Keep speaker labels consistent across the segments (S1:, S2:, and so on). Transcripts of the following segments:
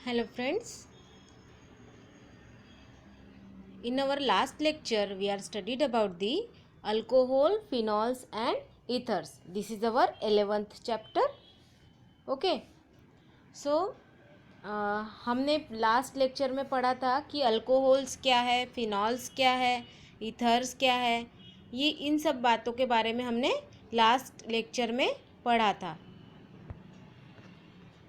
S1: Hello friends, in our last lecture we are studied about the alcohol, phenols and ethers. This is our 11th chapter. Okay, so हमने last lecture में पढ़ा था कि alcohols क्या है, phenols क्या है, ईथर्स क्या है। ये इन सब बातों के बारे में हमने लास्ट लेक्चर में पढ़ा था।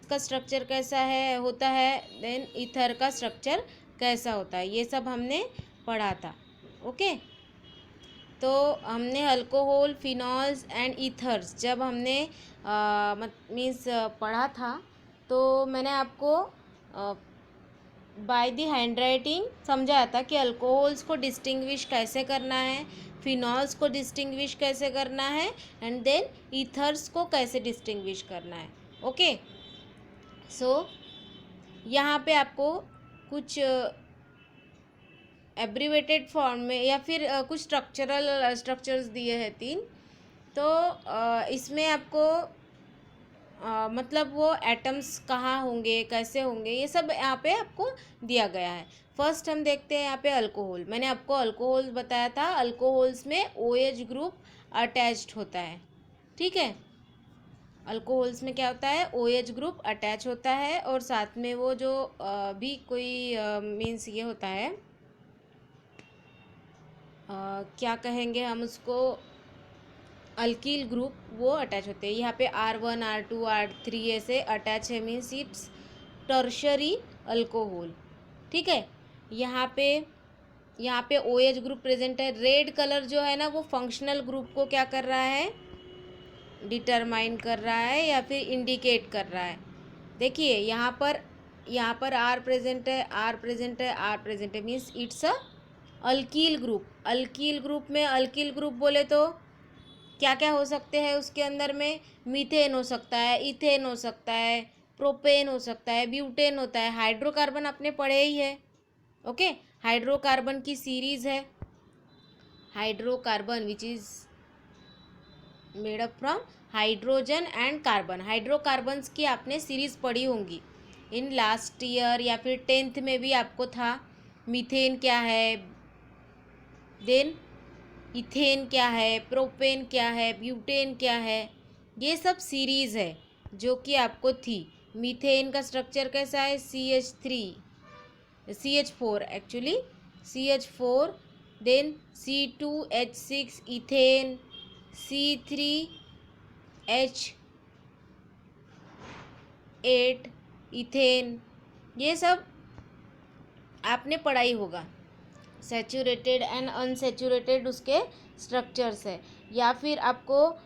S1: इसका स्ट्रक्चर कैसा है होता है, देन ईथर का स्ट्रक्चर कैसा होता है, ये सब हमने पढ़ा था। ओके, तो हमने अल्कोहल, फिनॉल्स एंड ईथर्स जब हमने मीन्स पढ़ा था, तो मैंने आपको बाय द हैंड राइटिंग समझाया था कि अल्कोहल्स को डिस्टिंग्विश कैसे करना है, फिनॉल्स को डिस्टिंग्विश कैसे करना है, एंड देन ईथर्स को कैसे डिस्टिंग्विश करना है। ओके, सो यहाँ पे आपको कुछ एब्रीवेटेड फॉर्म में या फिर कुछ स्ट्रक्चर्स दिए हैं तीन। तो इसमें आपको मतलब वो एटम्स कहाँ होंगे, कैसे होंगे, ये सब यहाँ पे आपको दिया गया है। फर्स्ट हम देखते हैं यहाँ पे अल्कोहल। मैंने आपको अल्कोहल बताया था, अल्कोहल्स में OH ग्रुप अटैच्ड होता है। ठीक है, अल्कोहल्स में क्या होता है, OH ग्रुप अटैच होता है और साथ में वो जो भी कोई मीन्स ये होता है, क्या कहेंगे हम उसको, अल्कील ग्रुप वो अटैच होते हैं। यहाँ पे R1, R2, R3 ऐसे अटैच है, मीन्स इट्स टर्शरी अल्कोहल। ठीक है, यहाँ पे OH ग्रुप प्रेजेंट है। रेड कलर जो है ना, वो फंक्शनल ग्रुप को क्या कर रहा है, डिटरमाइन कर रहा है या फिर इंडिकेट कर रहा है। देखिए यहाँ पर R प्रेजेंट है, R प्रेजेंट है, R प्रेजेंट है, means it's a alkyl group. Alkyl group में अल्कील ग्रुप बोले तो क्या क्या हो सकते हैं उसके अंदर में, मीथेन हो सकता है, इथेन हो सकता है, प्रोपेन हो सकता है, ब्यूटेन होता है, हाइड्रोकार्बन आपने पढ़े ही है। ओके, हाइड्रोकार्बन की सीरीज है, hydrocarbon which is made up from hydrogen and carbon. Hydrocarbons की आपने सीरीज पढ़ी होंगी इन लास्ट ईयर या फिर 10th में भी आपको था। मीथेन क्या है, देन इथेन क्या है, प्रोपेन क्या है, ब्यूटेन क्या है, ये सब सीरीज़ है जो कि आपको थी। मीथेन का स्ट्रक्चर कैसा है, CH4 actually, CH4, then C2H6 ethane, C3H8 ethane, ये सब आपने पढ़ाई होगा। सैचुरेटेड एंड अनसैचुरेटेड उसके स्ट्रक्चर्स है, या फिर आपको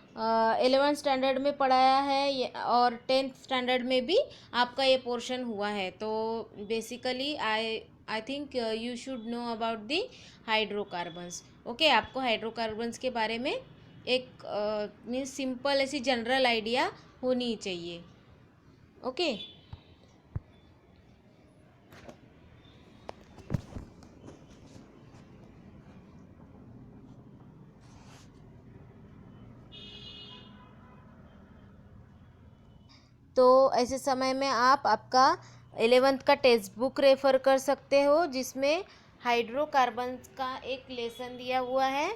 S1: 11th स्टैंडर्ड में पढ़ाया है और 10th स्टैंडर्ड में भी आपका ये पोर्शन हुआ है। तो basically I think you should know about the hydrocarbons. Okay, आपको हाइड्रोकार्बन्स के बारे में एक मीन्स सिंपल ऐसी जनरल आइडिया होनी चाहिए। ओके, तो ऐसे समय में आप आपका 11th का टेक्स्ट बुक रेफ़र कर सकते हो, जिसमें हाइड्रोकार्बन्स का एक लेसन दिया हुआ है,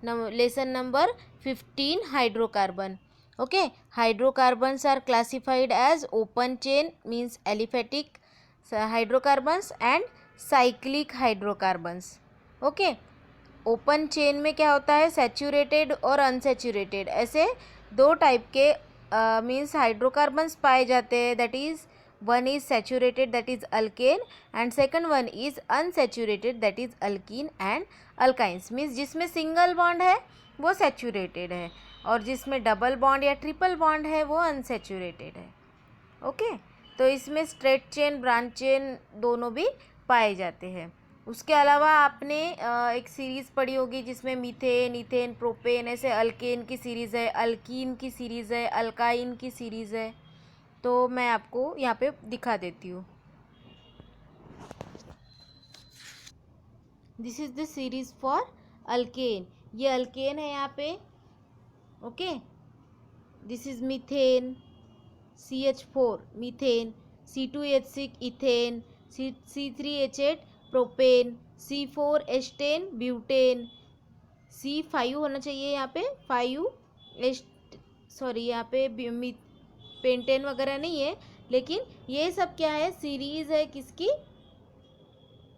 S1: lesson number 15, hydrocarbon. Okay, hydrocarbons are classified as open chain means aliphatic hydrocarbons and cyclic hydrocarbons. Okay, open chain में क्या होता है, सैचुरेटेड और अनसैचुरेटेड ऐसे दो टाइप के मीन्स हाइड्रोकार्बन्स पाए जाते हैं। That is one is saturated, that is alkane, and second one is unsaturated, that is alkyne and alkynes. Means जिसमें सिंगल बॉन्ड है वो सैचुरेटेड है और जिसमें डबल बॉन्ड या ट्रिपल बॉन्ड है वो अनसैचुरेटेड है। ओके, तो इसमें स्ट्रेट चेन, ब्रांच चेन दोनों भी पाए जाते हैं। उसके अलावा आपने एक सीरीज़ पढ़ी होगी जिसमें मीथेन, इथेन, प्रोपेन ऐसे अल्केन की सीरीज़ है, अल्कीन की सीरीज़ है, अल्काइन की सीरीज़ है। तो मैं आपको यहाँ पे दिखा देती हूँ। This is the series for alkane. ये अल्केन है यहाँ पे। Okay, this is methane, CH4 methane, C2H6 ethane, C3H8 propane, C4H10 butane, C5 होना चाहिए यहाँ पे 5 सॉरी यहाँ पे पेंटेन वगैरह नहीं है, लेकिन ये सब क्या है, सीरीज है किसकी,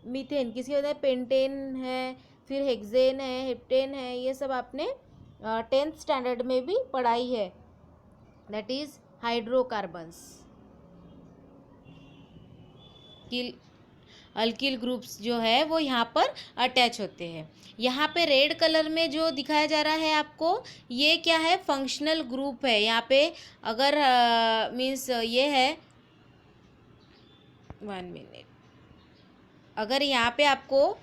S1: मीथेन, किसकी होता है, पेंटेन है, फिर हेक्सेन है, हेप्टेन है, ये सब आपने 10th स्टैंडर्ड में भी पढ़ाई है, that is hydrocarbons. Alkyl groups जो है वो यहाँ पर अटैच होते हैं। यहाँ पे रेड कलर में जो दिखाया जा रहा है आपको, ये क्या है, फंक्शनल ग्रुप है। यहाँ पे अगर मीन्स ये है 1 मिनट, अगर यहाँ पे आपको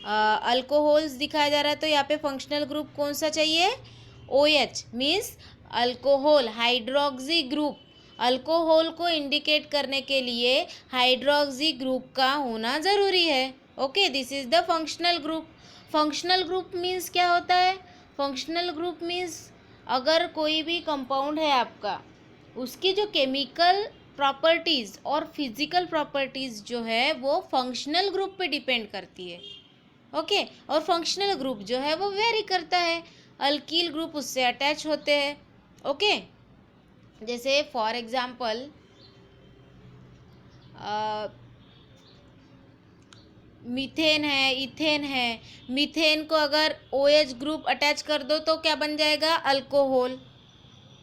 S1: अल्कोहल्स दिखाया जा रहा है तो यहाँ पे फंक्शनल ग्रुप कौन सा चाहिए, OH means alcohol, hydroxy group. Alcohol को इंडिकेट करने के लिए हाइड्रोक्सी ग्रुप का होना ज़रूरी है। Okay, this is the functional group. Functional group means क्या होता है, फंक्शनल ग्रुप मीन्स अगर कोई भी कंपाउंड है आपका, उसकी जो केमिकल प्रॉपर्टीज़ और फिजिकल प्रॉपर्टीज़ जो है वो फंक्शनल ग्रुप पे डिपेंड करती है। ओके, और फंक्शनल ग्रुप जो है वो वेरी करता है, अल्कील ग्रुप उससे अटैच होते हैं। ओके, जैसे फॉर एग्जाम्पल मीथेन है, इथेन है, मीथेन को अगर OH ग्रुप अटैच कर दो तो क्या बन जाएगा, अल्कोहल।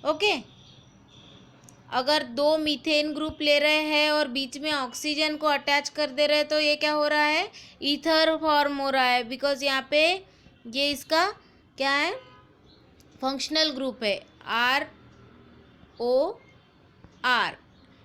S1: ओके, अगर 2 मीथेन ग्रुप ले रहे हैं और बीच में ऑक्सीजन को अटैच कर दे रहे हैं तो ये क्या हो रहा है, ईथर फॉर्म हो रहा है, बिकॉज यहाँ पे ये इसका क्या है, फंक्शनल ग्रुप है, ROR।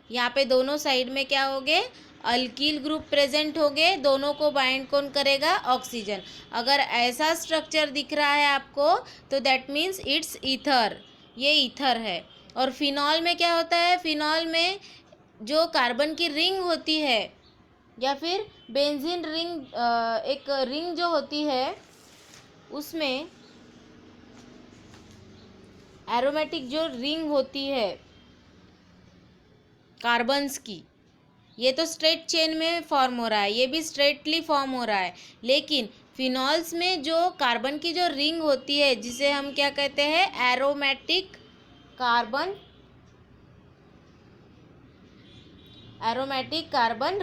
S1: यहाँ पे दोनों साइड में क्या हो गए, अल्कील ग्रुप प्रेजेंट हो गए, दोनों को बाइंड कौन करेगा, ऑक्सीजन। अगर ऐसा स्ट्रक्चर दिख रहा है आपको तो दैट मीन्स इट्स ईथर, ये ईथर है। और फिनॉल में क्या होता है, फिनॉल में जो कार्बन की रिंग होती है या फिर बेंजीन रिंग, एक रिंग जो होती है उसमें एरोमेटिक जो रिंग होती है कार्बन्स की, ये तो स्ट्रेट चेन में फॉर्म हो रहा है, ये भी स्ट्रेटली फॉर्म हो रहा है, लेकिन फिनॉल्स में जो कार्बन की जो रिंग होती है जिसे हम क्या कहते हैं, एरोमेटिक कार्बन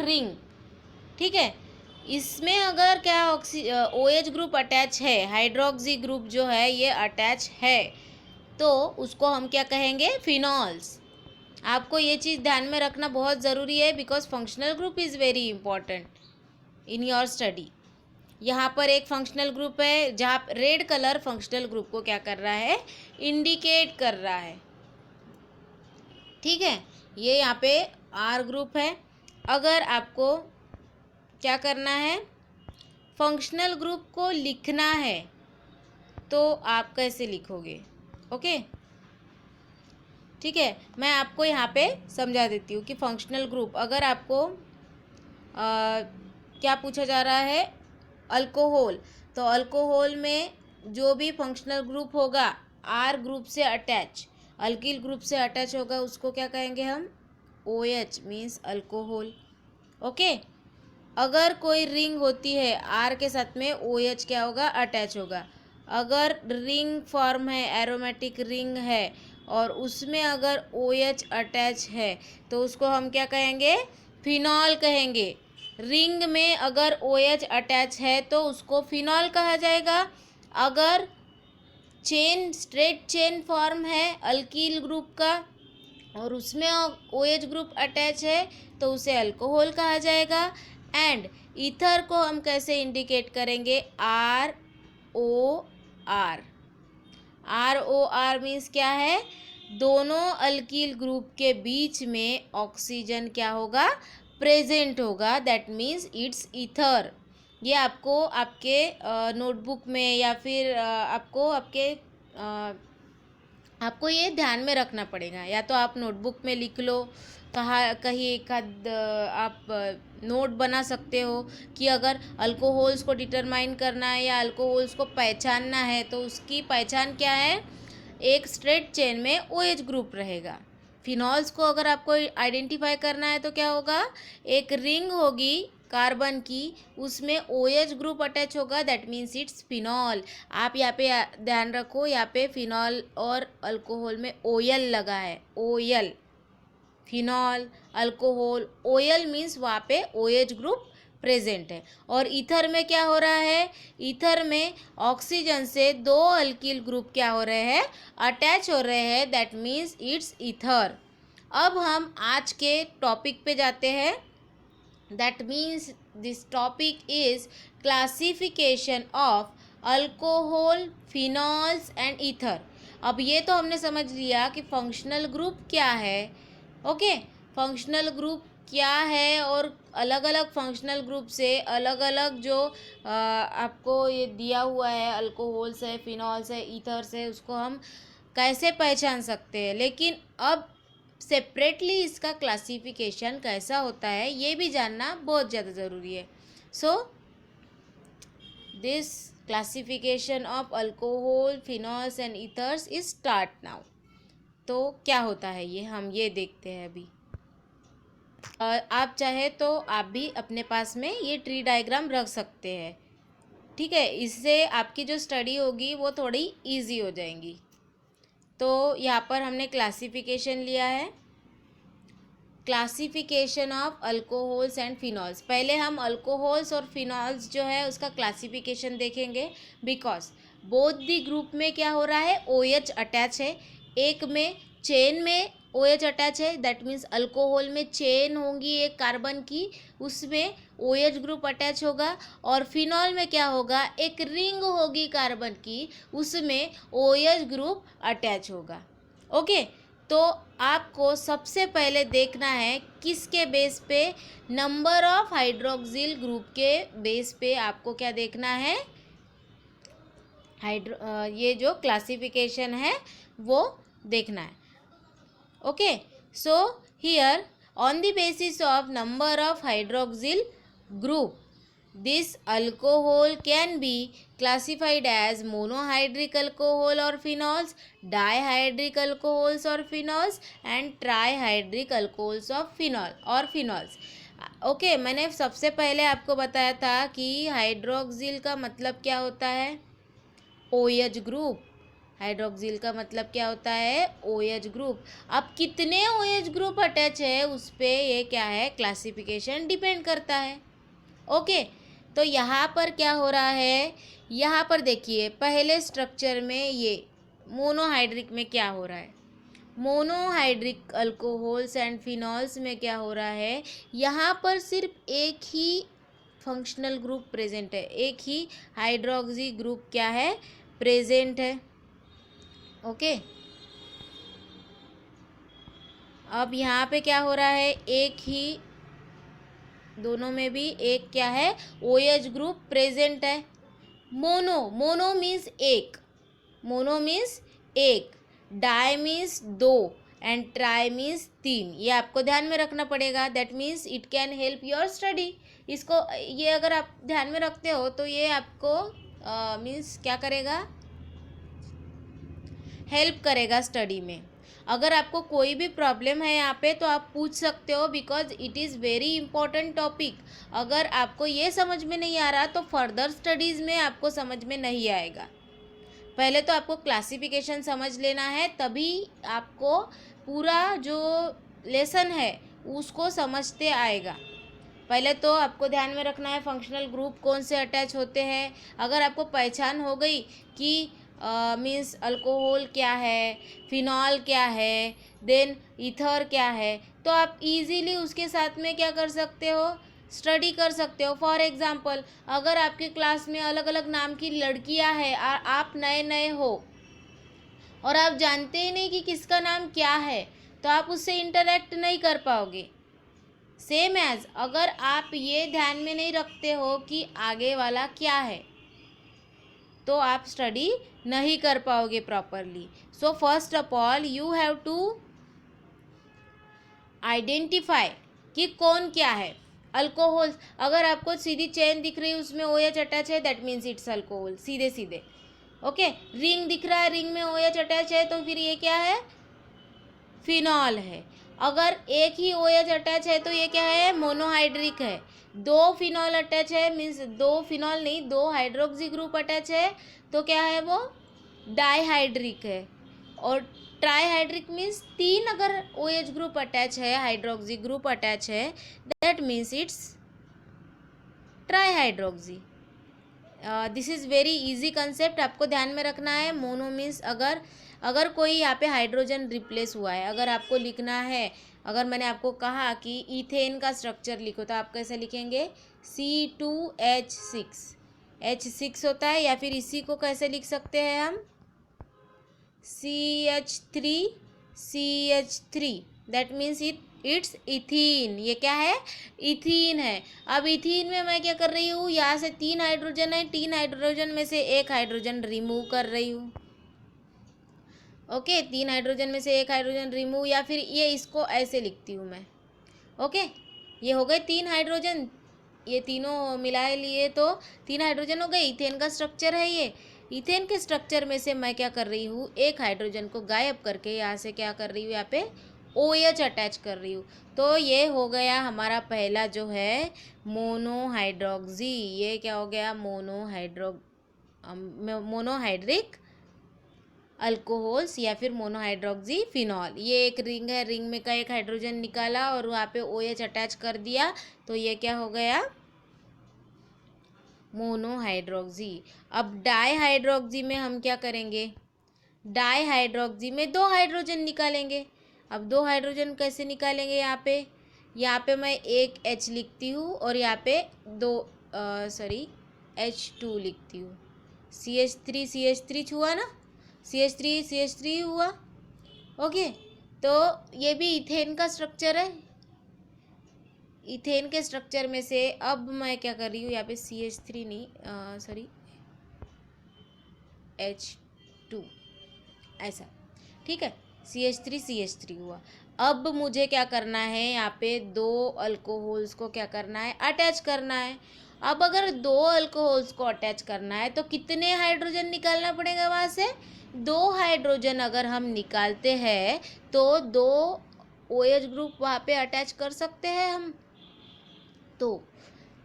S1: रिंग। ठीक है, इसमें अगर क्या OH ग्रुप अटैच है, हाइड्रोक्सी ग्रुप जो है ये अटैच है, तो उसको हम क्या कहेंगे, फिनॉल्स। आपको ये चीज़ ध्यान में रखना बहुत ज़रूरी है, because functional group is very important in your study. यहाँ पर एक फंक्शनल ग्रुप है जहाँ रेड कलर फंक्शनल ग्रुप को क्या कर रहा है, इंडिकेट कर रहा है। ठीक है, ये यहाँ पे R ग्रुप है। अगर आपको क्या करना है, फंक्शनल ग्रुप को लिखना है तो आप कैसे लिखोगे, ओके। ठीक है, मैं आपको यहाँ पे समझा देती हूँ कि फंक्शनल ग्रुप, अगर आपको क्या पूछा जा रहा है, अल्कोहल, तो अल्कोहल में जो भी फंक्शनल ग्रुप होगा R ग्रुप से अटैच, अल्किल ग्रुप से अटैच होगा, उसको क्या कहेंगे हम, OH मीन्स अल्कोहल। ओके, अगर कोई रिंग होती है R के साथ में OH क्या होगा, अटैच होगा। अगर रिंग फॉर्म है, एरोमेटिक रिंग है और उसमें अगर OH अटैच है तो उसको हम क्या कहेंगे, फिनॉल कहेंगे। रिंग में अगर OH अटैच है तो उसको फिनॉल कहा जाएगा। अगर चेन, स्ट्रेट चेन फॉर्म है अल्कील ग्रुप का और उसमें OH ग्रुप अटैच है तो उसे अल्कोहल कहा जाएगा। एंड ईथर को हम कैसे इंडिकेट करेंगे, ROR। ROR मीन्स क्या है, दोनों अल्कील ग्रुप के बीच में ऑक्सीजन क्या होगा, प्रेजेंट होगा, दैट मीन्स इट्स ईथर। ये आपको आपके नोटबुक में या फिर आपको ये ध्यान में रखना पड़ेगा, या तो आप नोटबुक में लिख लो, कहीं एक आध आप नोट बना सकते हो कि अगर अल्कोहल्स को डिटरमाइन करना है या अल्कोहल्स को पहचानना है तो उसकी पहचान क्या है, एक स्ट्रेट चेन में OH ग्रुप रहेगा। फिनॉल्स को अगर आपको आइडेंटिफाई करना है तो क्या होगा, एक रिंग होगी कार्बन की, उसमें OH ग्रुप अटैच होगा, दैट मीन्स इट्स फिनॉल। आप यहाँ पे ध्यान रखो, यहाँ पे फिनॉल और अल्कोहल में OL लगा है, OL, phenol, alcohol, OL means वहाँ पे OH ग्रुप प्रेजेंट है। और ईथर में क्या हो रहा है, ईथर में ऑक्सीजन से 2 अल्किल ग्रुप क्या हो रहे हैं, अटैच हो रहे हैं, दैट मीन्स इट्स ईथर। अब हम आज के टॉपिक पे जाते हैं, that means this topic is classification of alcohol, phenols and ether. अब ये तो हमने समझ लिया कि फंक्शनल ग्रुप क्या है, ओके, फंक्शनल ग्रुप क्या है, और अलग अलग फंक्शनल ग्रुप से अलग अलग जो आपको ये दिया हुआ है, अल्कोहल्स है, फिनॉल्स है, ईथर्स है, उसको हम कैसे पहचान सकते हैं। लेकिन अब सेपरेटली इसका क्लासिफिकेशन कैसा होता है ये भी जानना बहुत ज़्यादा ज़रूरी है। So this classification of alcohol, phenols and ethers is start now. तो क्या होता है ये, हम ये देखते हैं अभी। आप चाहे तो आप भी अपने पास में ये ट्री डायग्राम रख सकते हैं, ठीक है, इससे आपकी जो स्टडी होगी वो थोड़ी इजी हो जाएंगी। तो यहाँ पर हमने क्लासिफिकेशन लिया है, classification of alcohols and phenols. पहले हम अल्कोहल्स और फिनॉल्स जो है उसका क्लासिफिकेशन देखेंगे, बिकॉज बोथ दी ग्रुप में क्या हो रहा है, OH अटैच है, एक में चेन में OH अटैच है, दैट मीन्स अल्कोहल में चेन होंगी एक कार्बन की, उसमें OH ग्रुप अटैच होगा, और फिनॉल में क्या होगा, एक रिंग होगी कार्बन की, उसमें OH ग्रुप अटैच होगा, ओके। तो आपको सबसे पहले देखना है किसके बेस पे, नंबर ऑफ हाइड्रोक्सिल ग्रुप के बेस पे आपको क्या देखना है, ये जो क्लासिफिकेशन है वो देखना है, okay. So here on the basis of number of hydroxyl group, this alcohol can be classified as monohydric alcohol or phenols, dihydric alcohols or phenols and trihydric alcohols of phenol or phenols। Okay, मैंने सबसे पहले आपको बताया था कि hydroxyl का मतलब क्या होता है, OH ग्रुप। हाइड्रोक्सिल का मतलब क्या होता है, OH ग्रुप। अब कितने OH ग्रुप अटैच है उस पर ये क्या है, क्लासिफिकेशन डिपेंड करता है, ओके। तो यहाँ पर क्या हो रहा है, यहाँ पर देखिए पहले स्ट्रक्चर में ये मोनोहाइड्रिक में क्या हो रहा है, मोनोहाइड्रिक अल्कोहल्स एंड फिनॉल्स में क्या हो रहा है, यहाँ पर सिर्फ एक ही फंक्शनल ग्रुप प्रेजेंट है, एक ही हाइड्रोक्सी ग्रुप क्या है, प्रेजेंट है, ओके। अब यहाँ पे क्या हो रहा है, एक ही, दोनों में भी एक क्या है, OH ग्रुप प्रेजेंट है। मोनो, मोनो मीन्स एक, मोनो मीन्स एक, di means 2 and tri means 3। ये आपको ध्यान में रखना पड़ेगा, that means it can help your study. इसको ये अगर आप ध्यान में रखते हो तो ये आपको मीन्स क्या करेगा, हेल्प करेगा स्टडी में। अगर आपको कोई भी प्रॉब्लम है यहाँ पे तो आप पूछ सकते हो, because it is very important topic. अगर आपको ये समझ में नहीं आ रहा तो फर्दर स्टडीज़ में आपको समझ में नहीं आएगा। पहले तो आपको क्लासिफिकेशन समझ लेना है, तभी आपको पूरा जो लेसन है उसको समझते आएगा। पहले तो आपको ध्यान में रखना है फंक्शनल ग्रुप कौन से अटैच होते हैं। अगर आपको पहचान हो गई कि मीन्स अल्कोहल क्या है, फिनॉल क्या है, देन ईथर क्या है, तो आप इजीली उसके साथ में क्या कर सकते हो, स्टडी कर सकते हो। फॉर एग्जांपल, अगर आपके क्लास में अलग अलग नाम की लड़कियां हैं और आप नए नए हो और आप जानते ही नहीं कि किसका नाम क्या है, तो आप उससे इंटरेक्ट नहीं कर पाओगे। सेम एज अगर आप ये ध्यान में नहीं रखते हो कि आगे वाला क्या है, तो आप स्टडी नहीं कर पाओगे properly. So first of all you have to identify कि कौन क्या है। अल्कोहल, अगर आपको सीधी चेन दिख रही है उसमें OH अटैच है, दैट मीन्स इट्स अल्कोहल, सीधे सीधे, ओके। रिंग दिख रहा है, रिंग में OH अटैच है, तो फिर ये क्या है, फिनॉल है। अगर एक ही OH अटैच है तो ये क्या है, मोनोहाइड्रिक है। दो फिनॉल अटैच है मीन्स दो फिनॉल नहीं, दो हाइड्रोक्सी ग्रुप अटैच है तो क्या है वो, डाईहाइड्रिक है। और ट्राईहाइड्रिक मीन्स तीन अगर OH ग्रुप अटैच है, हाइड्रोक्सी ग्रुप अटैच है, that means it's trihydroxy. This is very easy concept, आपको ध्यान में रखना है। मोनो मीन्स अगर अगर कोई यहाँ पे हाइड्रोजन रिप्लेस हुआ है, अगर आपको लिखना है, अगर मैंने आपको कहा कि इथेन का स्ट्रक्चर लिखो तो आप कैसे लिखेंगे, C2H6, H6 होता है, या फिर इसी को कैसे लिख सकते हैं हम, CH3CH3, that means it's ethene. ये क्या है, इथीन है। अब इथीन में मैं क्या कर रही हूँ, यहाँ से तीन हाइड्रोजन है, तीन हाइड्रोजन में से एक हाइड्रोजन रिमूव कर रही हूँ। ओके, तीन हाइड्रोजन में से एक हाइड्रोजन रिमूव, या फिर ये इसको ऐसे लिखती हूँ मैं। ओके, ये हो गए तीन हाइड्रोजन, ये तीनों मिलाए लिए तो तीन हाइड्रोजन हो गए। इथेन का स्ट्रक्चर है ये। इथेन के स्ट्रक्चर में से मैं क्या कर रही हूँ, एक हाइड्रोजन को गायब करके यहाँ से क्या कर रही हूँ, यहाँ पे OH अटैच कर रही हूँ। तो ये हो गया हमारा पहला जो है मोनोहाइड्रोक्सी। ये क्या हो गया, मोनोहाइड्रिक अल्कोहल्स या फिर मोनोहाइड्रोक्सी फिनॉल। ये एक रिंग है, रिंग में का एक हाइड्रोजन निकाला और वहाँ पे OH अटैच कर दिया तो ये क्या हो गया, मोनोहाइड्रोक्सी। अब डाईहाइड्रोक्सी में हम क्या करेंगे, डाईहाइड्रोक्सी में दो हाइड्रोजन निकालेंगे। अब दो हाइड्रोजन कैसे निकालेंगे, यहाँ पे मैं एक H लिखती हूँ और यहाँ पे दो H2 लिखती हूँ। CH3 हुआ ना, CH3 हुआ। ओके, तो ये भी इथेन का स्ट्रक्चर है। इथेन के स्ट्रक्चर में से अब मैं क्या कर रही हूँ, यहाँ पे CH3 नहीं, H2 ऐसा, ठीक है, CH3 हुआ। अब मुझे क्या करना है, यहाँ पे दो अल्कोहल्स को क्या करना है, अटैच करना है। अब अगर दो अल्कोहल्स को अटैच करना है तो कितने हाइड्रोजन निकालना पड़ेगा वहाँ से, दो हाइड्रोजन अगर हम निकालते हैं तो दो OH ग्रुप वहाँ पे अटैच कर सकते हैं हम। तो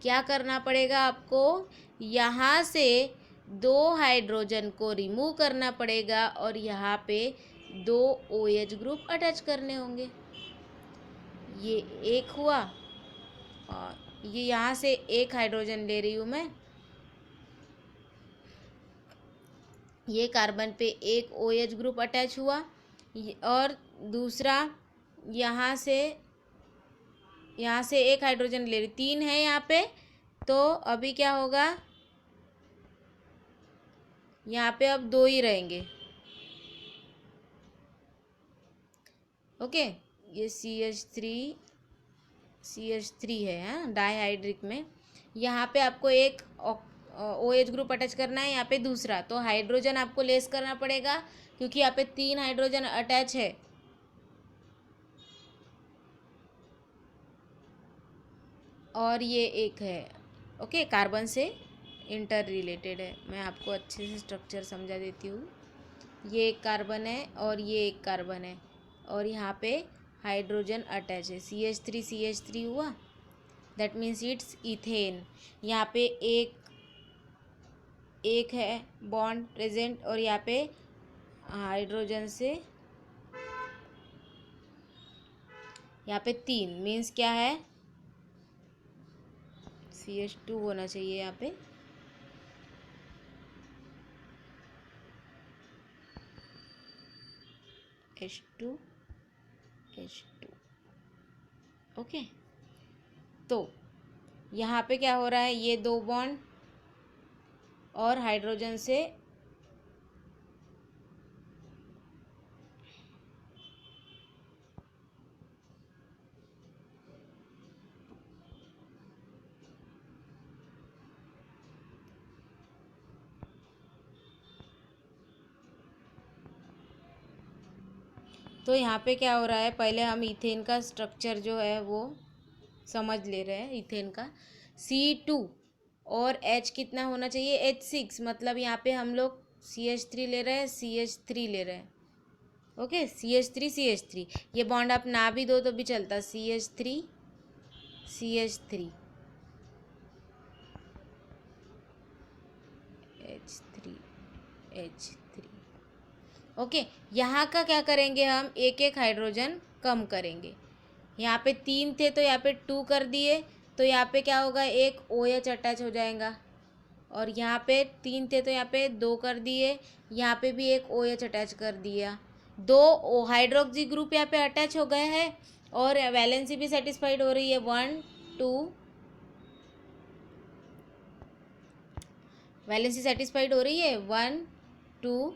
S1: क्या करना पड़ेगा आपको, यहाँ से दो हाइड्रोजन को रिमूव करना पड़ेगा और यहाँ पे दो OH ग्रुप अटैच करने होंगे। ये एक हुआ और ये यहाँ से एक हाइड्रोजन ले रही हूँ मैं, ये कार्बन पे एक OH ग्रुप अटैच हुआ और दूसरा यहाँ से एक हाइड्रोजन ले रही, तीन है यहाँ पे। तो अभी क्या होगा, यहाँ पे अब दो ही रहेंगे। ओके, ये CH3 है, हाँ, डाईहाइड्रिक में। यहाँ पे आपको एक OH ग्रुप अटैच करना है, यहाँ पे दूसरा, तो हाइड्रोजन आपको लेस करना पड़ेगा क्योंकि यहाँ पे तीन हाइड्रोजन अटैच है। और ये एक है, ओके, कार्बन से इंटर रिलेटेड है। मैं आपको अच्छे से स्ट्रक्चर समझा देती हूँ। ये एक कार्बन है और ये एक कार्बन है और यहाँ पे हाइड्रोजन अटैच है, CH3 हुआ, दैट मीन्स इट्स इथेन। यहाँ पे एक है बॉन्ड प्रेजेंट और यहाँ पे हाइड्रोजन से यहाँ पे तीन, मीन्स क्या है, CH2 होना चाहिए यहाँ पे। H2 ओके, तो यहाँ पे क्या हो रहा है, ये दो बॉन्ड और हाइड्रोजन से तो यहाँ पे क्या हो रहा है, पहले हम इथेन का स्ट्रक्चर जो है वो समझ ले रहे हैं। इथेन का C2 और H कितना होना चाहिए, H6, मतलब यहाँ पे हम लोग CH3 ले रहे हैं, CH3 ले रहे हैं। ओके, CH3 ये बॉन्ड आप ना भी दो तो भी चलता, CH3 H3 H3। ओके, यहाँ का क्या करेंगे हम, एक एक हाइड्रोजन कम करेंगे। यहाँ पे 3 थे तो यहाँ पे 2 कर दिए, तो यहाँ पे क्या होगा, एक OH अटैच हो जाएगा। और यहाँ पे 3 थे तो यहाँ पे 2 कर दिए, यहाँ पे भी एक OH अटैच कर दिया। 2 हाइड्रोक्सी ग्रुप यहाँ पे अटैच हो गए हैं और वैलेंसी भी सेटिस्फाइड हो रही है। 1 2 वैलेंसी सेटिस्फाइड हो रही है, 1 2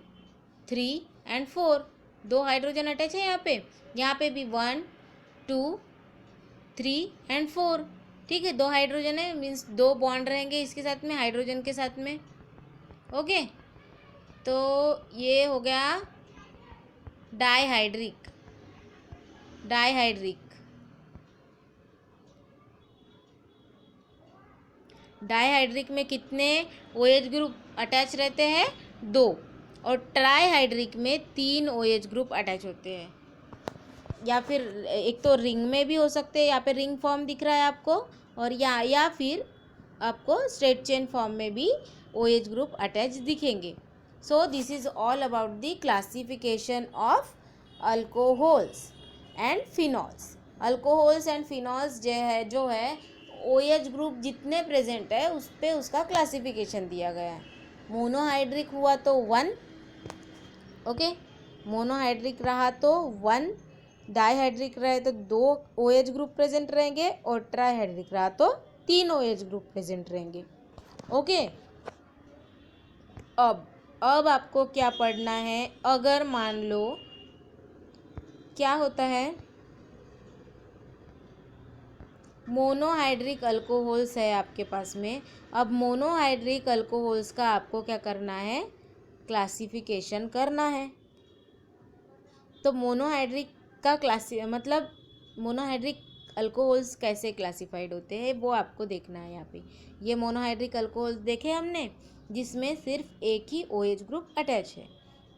S1: 3 एंड 4। 2 हाइड्रोजन अटैच है यहाँ पे भी 1 2 3 एंड 4। ठीक है, 2 हाइड्रोजन है, मीन्स 2 बॉन्ड रहेंगे इसके साथ में, हाइड्रोजन के साथ में। ओके, तो ये हो गया डाइहाइड्रिक। डाइहाइड्रिक में कितने OH ग्रुप अटैच रहते हैं, 2। और ट्राइहाइड्रिक में 3 OH ग्रुप अटैच होते हैं। या फिर एक तो रिंग में भी हो सकते हैं, यहाँ पे रिंग फॉर्म दिख रहा है आपको, और या फिर आपको स्ट्रेट चेन फॉर्म में भी OH ग्रुप अटैच दिखेंगे। So this is all about the classification of alcohols and phenols. Alcohols and phenols जो है OH ग्रुप जितने प्रेजेंट है उस पर उसका क्लासिफिकेशन दिया गया है। मोनोहाइड्रिक हुआ तो 1, ओके, मोनोहाइड्रिक रहा तो 1, डाइहाइड्रिक रहे तो 2 OH ग्रुप प्रेजेंट रहेंगे, और ट्राइहाइड्रिक रहा तो 3 OH ग्रुप प्रेजेंट रहेंगे। ओके, अब आपको क्या पढ़ना है, अगर मान लो क्या होता है, मोनोहाइड्रिक अल्कोहल्स है आपके पास में। अब मोनोहाइड्रिक अल्कोहल्स का आपको क्या करना है, क्लासिफिकेशन करना है। तो मोनोहाइड्रिक का मतलब मोनोहाइड्रिक अल्कोहल्स कैसे क्लासिफाइड होते हैं वो आपको देखना है। यहाँ पे ये मोनोहाइड्रिक अल्कोहल्स देखे हमने, जिसमें सिर्फ एक ही OH ग्रुप अटैच है।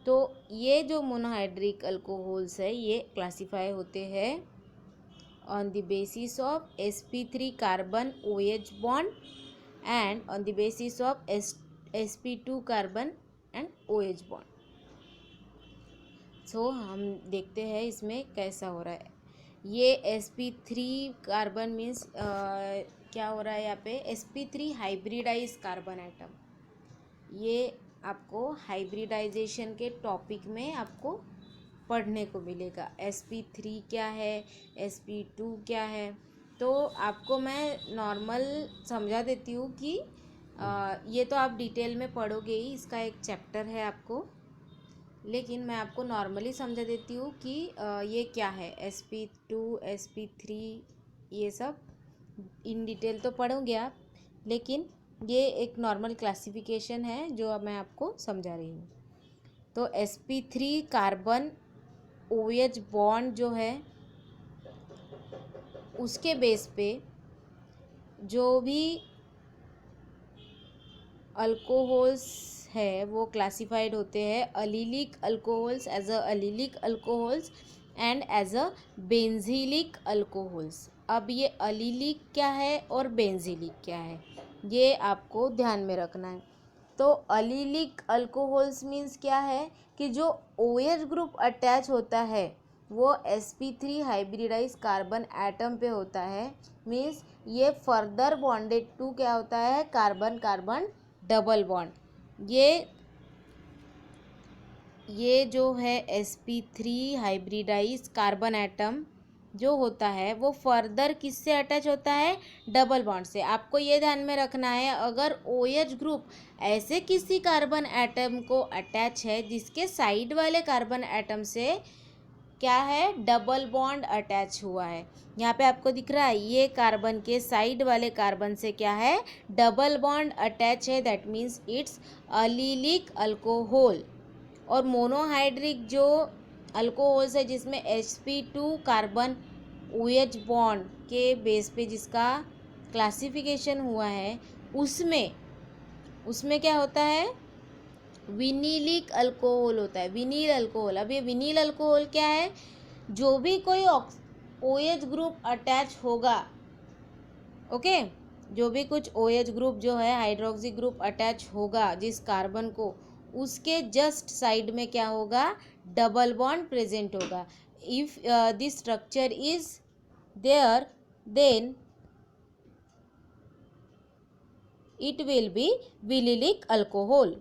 S1: तो ये जो मोनोहाइड्रिक अल्कोहल्स है ये क्लासिफाई होते हैं on the basis of sp3 carbon OH bond and on the basis of sp2 carbon and OH bond। सो हम देखते हैं इसमें कैसा हो रहा है। ये sp3 कार्बन मीन्स क्या हो रहा है यहाँ पे, sp3 हाइब्रिडाइज कार्बन एटम। ये आपको हाइब्रिडाइजेशन के टॉपिक में आपको पढ़ने को मिलेगा। sp3 क्या है, sp2 क्या है, तो आपको मैं नॉर्मल समझा देती हूँ कि ये तो आप डिटेल में पढ़ोगे ही, इसका एक चैप्टर है आपको, लेकिन मैं आपको नॉर्मली समझा देती हूँ कि ये क्या है, sp2 sp3 ये सब इन डिटेल तो पढ़ोगे आप, लेकिन ये एक नॉर्मल क्लासिफिकेशन है जो अब मैं आपको समझा रही हूँ। तो sp3 कार्बन OH बॉन्ड जो है उसके बेस पे जो भी अल्कोहल्स है वो क्लासिफाइड होते हैं allylic alcohols as a allylic alcohols and as a benzylic alcohols. अब ये अलीलिक क्या है और बेंजीलिक क्या है ये आपको ध्यान में रखना है। तो अलीलिक अल्कोहल्स मीन्स क्या है कि जो OH ग्रुप अटैच होता है वो sp3 हाइब्रिडाइज कार्बन एटम पे होता है, मीन्स ये फर्दर बॉन्डेड टू क्या होता है, कार्बन कार्बन डबल बॉन्ड। ये जो है sp3 हाइब्रिडाइज कार्बन एटम जो होता है वो फर्दर किससे अटैच होता है, डबल बॉन्ड से। आपको ये ध्यान में रखना है, अगर OH ग्रुप ऐसे किसी कार्बन एटम को अटैच है जिसके साइड वाले कार्बन एटम से क्या है, डबल बॉन्ड अटैच हुआ है। यहाँ पे आपको दिख रहा है ये कार्बन के साइड वाले कार्बन से क्या है, डबल बॉन्ड अटैच है, that means it's allelic alcohol. और मोनोहाइड्रिक जो अल्कोहल्स है जिसमें sp2 कार्बन OH बॉन्ड के बेस पे जिसका क्लासिफिकेशन हुआ है उसमें क्या होता है, विनिलिक अल्कोहल होता है, विनील अल्कोहल। अब ये विनील अल्कोहल क्या है, जो भी कोई OH ग्रुप अटैच होगा, ओके, जो भी कुछ OH ग्रुप जो है हाइड्रोक्सी ग्रुप अटैच होगा जिस कार्बन को, उसके जस्ट साइड में क्या होगा, डबल बॉन्ड प्रेजेंट होगा। If this structure is there then it will be vinylic alcohol.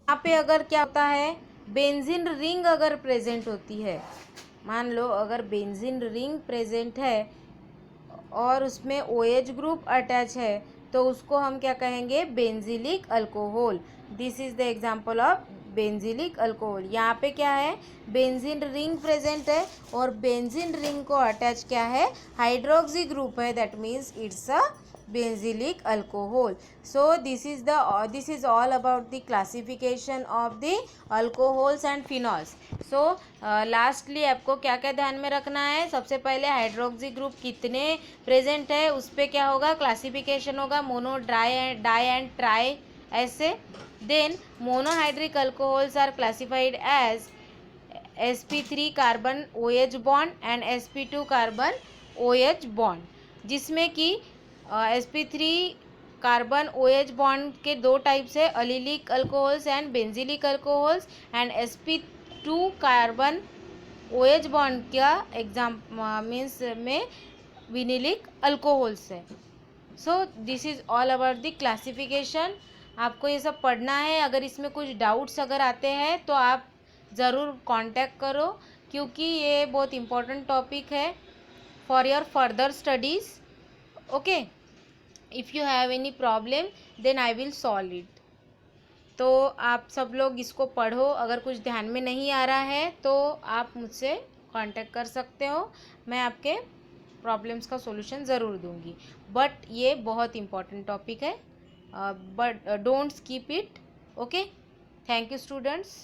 S1: यहाँ पे अगर क्या होता है, बेंजीन रिंग अगर प्रेजेंट होती है, मान लो अगर बेंजीन रिंग प्रेजेंट है और उसमें OH ग्रुप अटैच है, तो उसको हम क्या कहेंगे, benzylic alcohol. This is the example of benzylic alcohol. यहाँ पे क्या है, बेंजीन रिंग प्रेजेंट है और बेंजीन रिंग को अटैच क्या है, हाइड्रोक्सी ग्रुप है, that means it's a benzylic alcohol. So this is all about the classification of the alcohols and phenols. So lastly आपको क्या क्या ध्यान में रखना है, सबसे पहले हाइड्रोक्सी ग्रुप कितने प्रेजेंट है उस पर क्या होगा, क्लासिफिकेशन होगा, मोनो, डाई एंड ट्राई ऐसे। Then monohydric alcohols are classified as sp3 carbon OH bond and sp2 carbon OH bond, जिसमें कि sp3 कार्बन OH बॉन्ड के दो टाइप्स है, allelic alcohols and benzylic alcohols, and sp2 carbon OH bond का exam means में विनिलिक alcohols है। So this is all about the classification. आपको ये सब पढ़ना है। अगर इसमें कुछ डाउट्स अगर आते हैं तो आप ज़रूर कांटेक्ट करो, क्योंकि ये बहुत इम्पोर्टेंट टॉपिक है for your further studies. Okay, if you have any problem then I will solve it. तो आप सब लोग इसको पढ़ो, अगर कुछ ध्यान में नहीं आ रहा है तो आप मुझसे कांटेक्ट कर सकते हो, मैं आपके प्रॉब्लम्स का सॉल्यूशन ज़रूर दूंगी। बट ये बहुत इम्पोर्टेंट टॉपिक है, but don't skip it. Okay, thank you students.